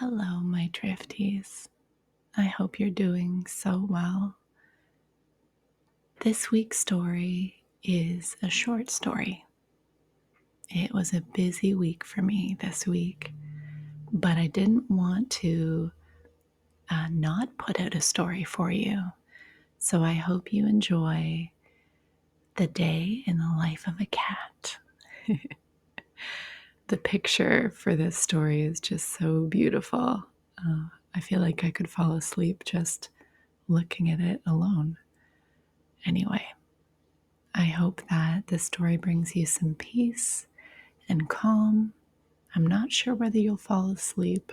Hello, my Drifties. I hope you're doing so well. This week's story is a short story. It was a busy week for me this week, but I didn't want to not put out a story for you. So I hope you enjoy the day in the life of a cat. The picture for this story is just so beautiful. I feel like I could fall asleep just looking at it alone. Anyway, I hope that this story brings you some peace and calm. I'm not sure whether you'll fall asleep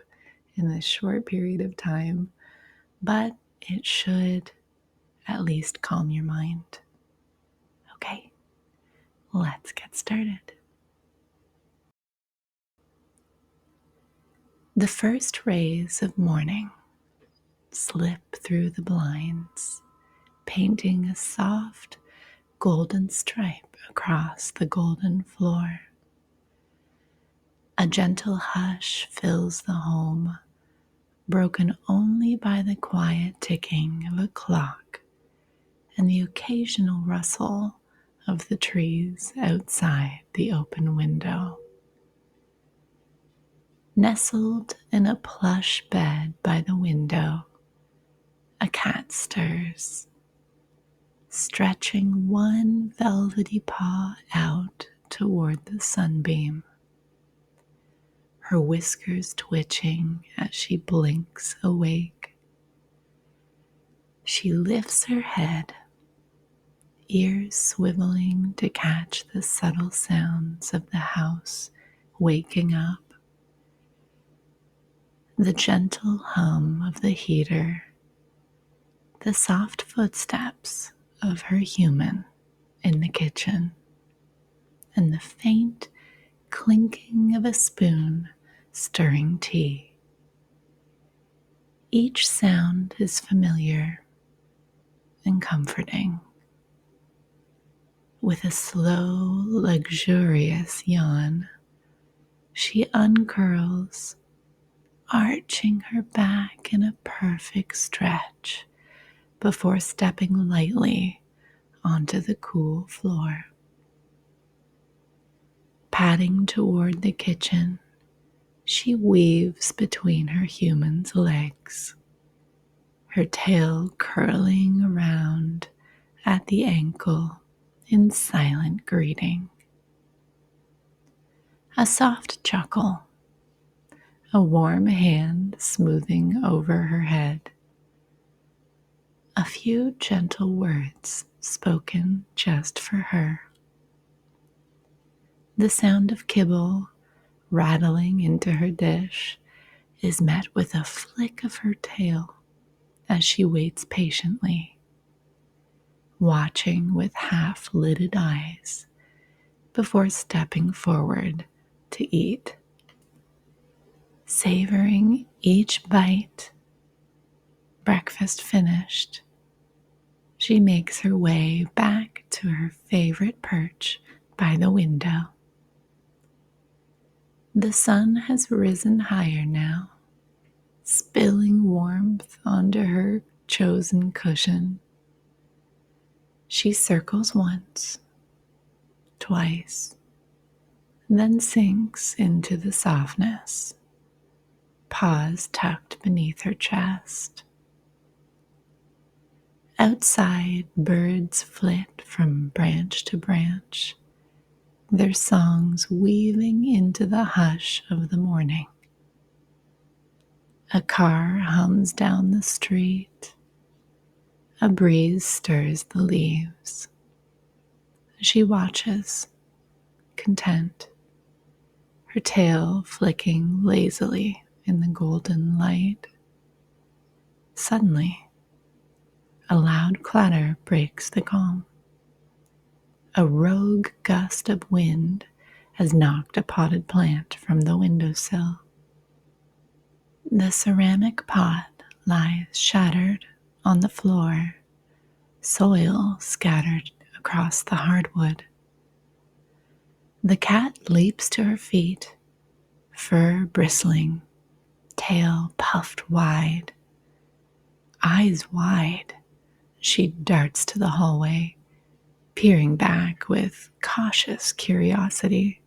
in this short period of time, but it should at least calm your mind. Okay, let's get started. The first rays of morning slip through the blinds, painting a soft golden stripe across the golden floor. A gentle hush fills the home, broken only by the quiet ticking of a clock and the occasional rustle of the trees outside the open window. Nestled in a plush bed by the window, a cat stirs, stretching one velvety paw out toward the sunbeam, her whiskers twitching as she blinks awake. She lifts her head, ears swiveling to catch the subtle sounds of the house waking up. The gentle hum of the heater, the soft footsteps of her human in the kitchen, and the faint clinking of a spoon stirring tea. Each sound is familiar and comforting. With a slow, luxurious yawn, she uncurls, arching her back in a perfect stretch before stepping lightly onto the cool floor. Padding toward the kitchen, she weaves between her human's legs, her tail curling around at the ankle in silent greeting. A soft chuckle, a warm hand smoothing over her head, a few gentle words spoken just for her. The sound of kibble rattling into her dish is met with a flick of her tail as she waits patiently, watching with half-lidded eyes before stepping forward to eat. Savoring each bite, breakfast finished, she makes her way back to her favorite perch by the window. The sun has risen higher now, spilling warmth onto her chosen cushion. She circles once, twice, then sinks into the softness, paws tucked beneath her chest. Outside, birds flit from branch to branch, their songs weaving into the hush of the morning. A car hums down the street. A breeze stirs the leaves. She watches, content, her tail flicking lazily in the golden light. Suddenly, a loud clatter breaks the calm. A rogue gust of wind has knocked a potted plant from the windowsill. The ceramic pot lies shattered on the floor, soil scattered across the hardwood. The cat leaps to her feet, fur bristling, tail puffed wide, eyes wide, she darts to the hallway, peering back with cautious curiosity.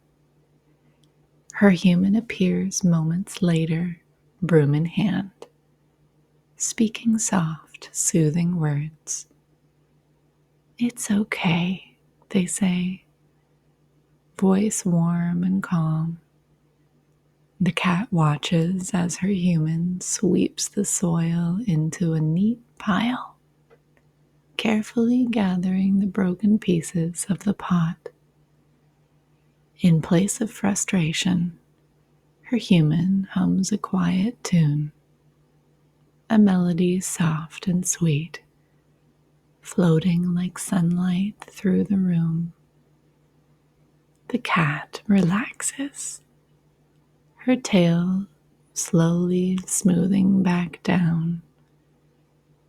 Her human appears moments later, broom in hand, speaking soft, soothing words. "It's okay," they say, voice warm and calm. The cat watches as her human sweeps the soil into a neat pile, carefully gathering the broken pieces of the pot. In place of frustration, her human hums a quiet tune, a melody soft and sweet, floating like sunlight through the room. The cat relaxes, her tail slowly smoothing back down.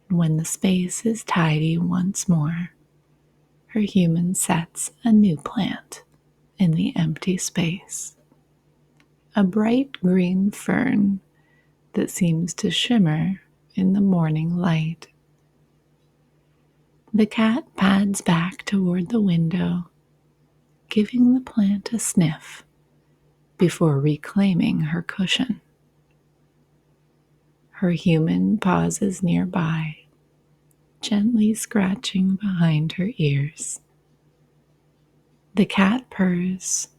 When the space is tidy once more, her human sets a new plant in the empty space. A bright green fern that seems to shimmer in the morning light. The cat pads back toward the window, giving the plant a sniff before reclaiming her cushion. Her human pauses nearby, gently scratching behind her ears. The cat purrs,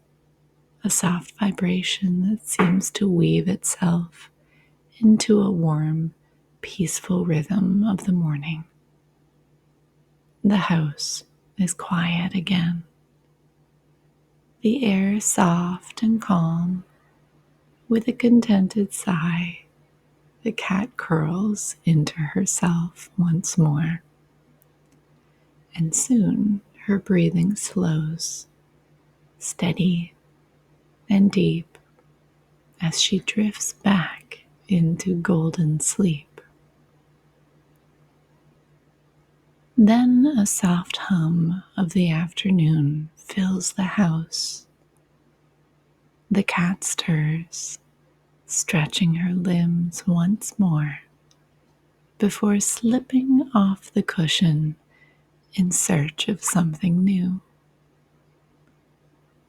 a soft vibration that seems to weave itself into a warm, peaceful rhythm of the morning. The house is quiet again. The air soft and calm. With a contented sigh, the cat curls into herself once more. And soon her breathing slows, steady and deep, as she drifts back into golden sleep. Then a soft hum of the afternoon fills the house. The cat stirs, stretching her limbs once more before slipping off the cushion in search of something new.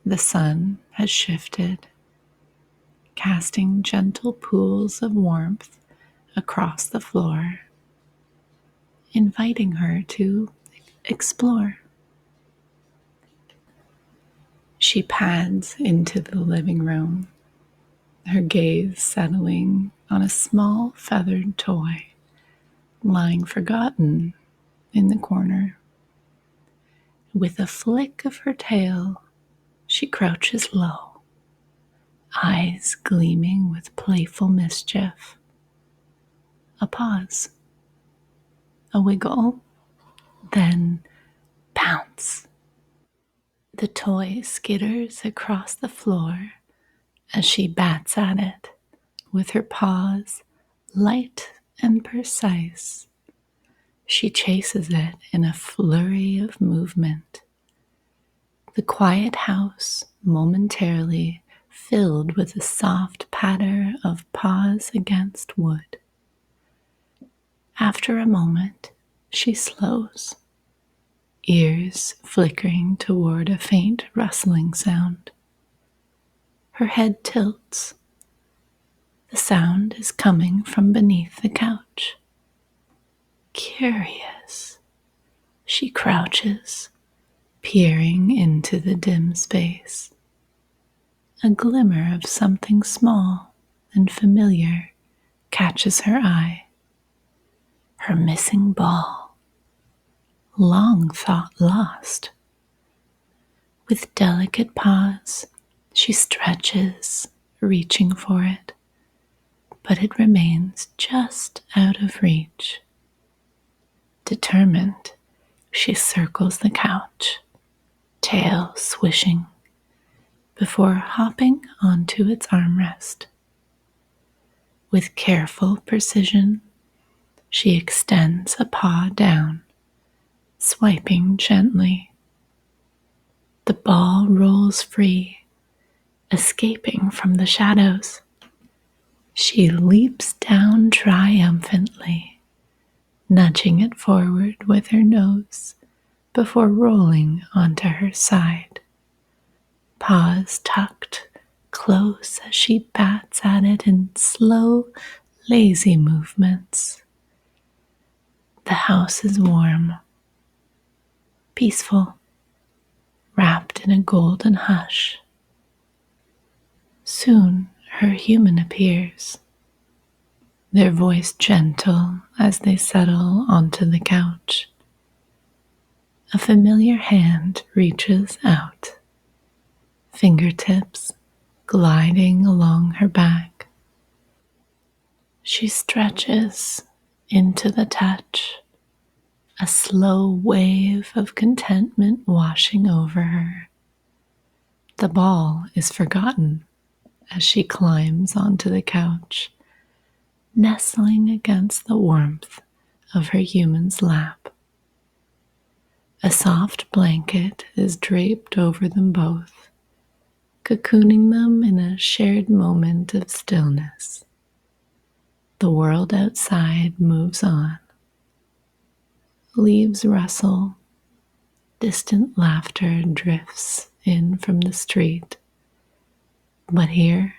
The sun has shifted, casting gentle pools of warmth across the floor, inviting her to explore. She pads into the living room, her gaze settling on a small feathered toy lying forgotten in the corner. With a flick of her tail, she crouches low, eyes gleaming with playful mischief. A pause, a wiggle, then pounce. The toy skitters across the floor as she bats at it with her paws light and precise. She chases it in a flurry of movement. The quiet house momentarily filled with a soft patter of paws against wood. After a moment, she slows, ears flickering toward a faint rustling sound. Her head tilts. The sound is coming from beneath the couch. Curious, she crouches, peering into the dim space. A glimmer of something small and familiar catches her eye. Her missing ball, long thought lost. With delicate paws, she stretches, reaching for it, but it remains just out of reach. Determined, she circles the couch, tail swishing, before hopping onto its armrest. With careful precision, she extends a paw down, swiping gently. The ball rolls free, escaping from the shadows. She leaps down triumphantly, nudging it forward with her nose before rolling onto her side, paws tucked close as she bats at it in slow, lazy movements. The house is warm, peaceful, wrapped in a golden hush. Soon her human appears, their voice gentle as they settle onto the couch. A familiar hand reaches out, fingertips gliding along her back. She stretches into the touch, a slow wave of contentment washing over her. The ball is forgotten as she climbs onto the couch, nestling against the warmth of her human's lap. A soft blanket is draped over them both, cocooning them in a shared moment of stillness. The world outside moves on. Leaves rustle, distant laughter drifts in from the street. But here,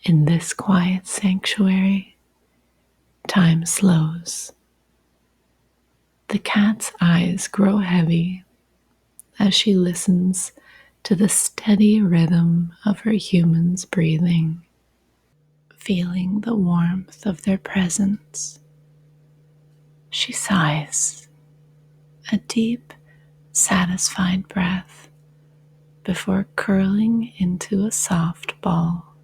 in this quiet sanctuary, time slows. The cat's eyes grow heavy as she listens to the steady rhythm of her human's breathing, feeling the warmth of their presence. She sighs, a deep, satisfied breath before curling into a soft ball,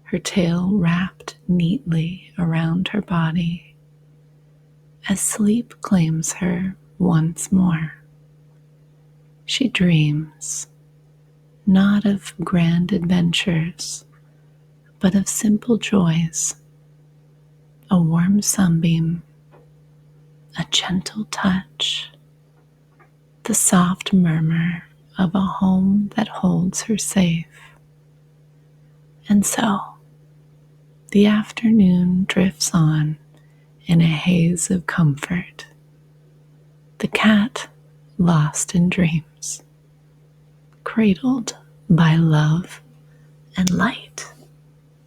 her tail wrapped neatly around her body as sleep claims her once more. She dreams, not of grand adventures, but of simple joys, a warm sunbeam, a gentle touch, the soft murmur of a home that holds her safe. And so, the afternoon drifts on in a haze of comfort. The cat lost in dreams, cradled by love and light.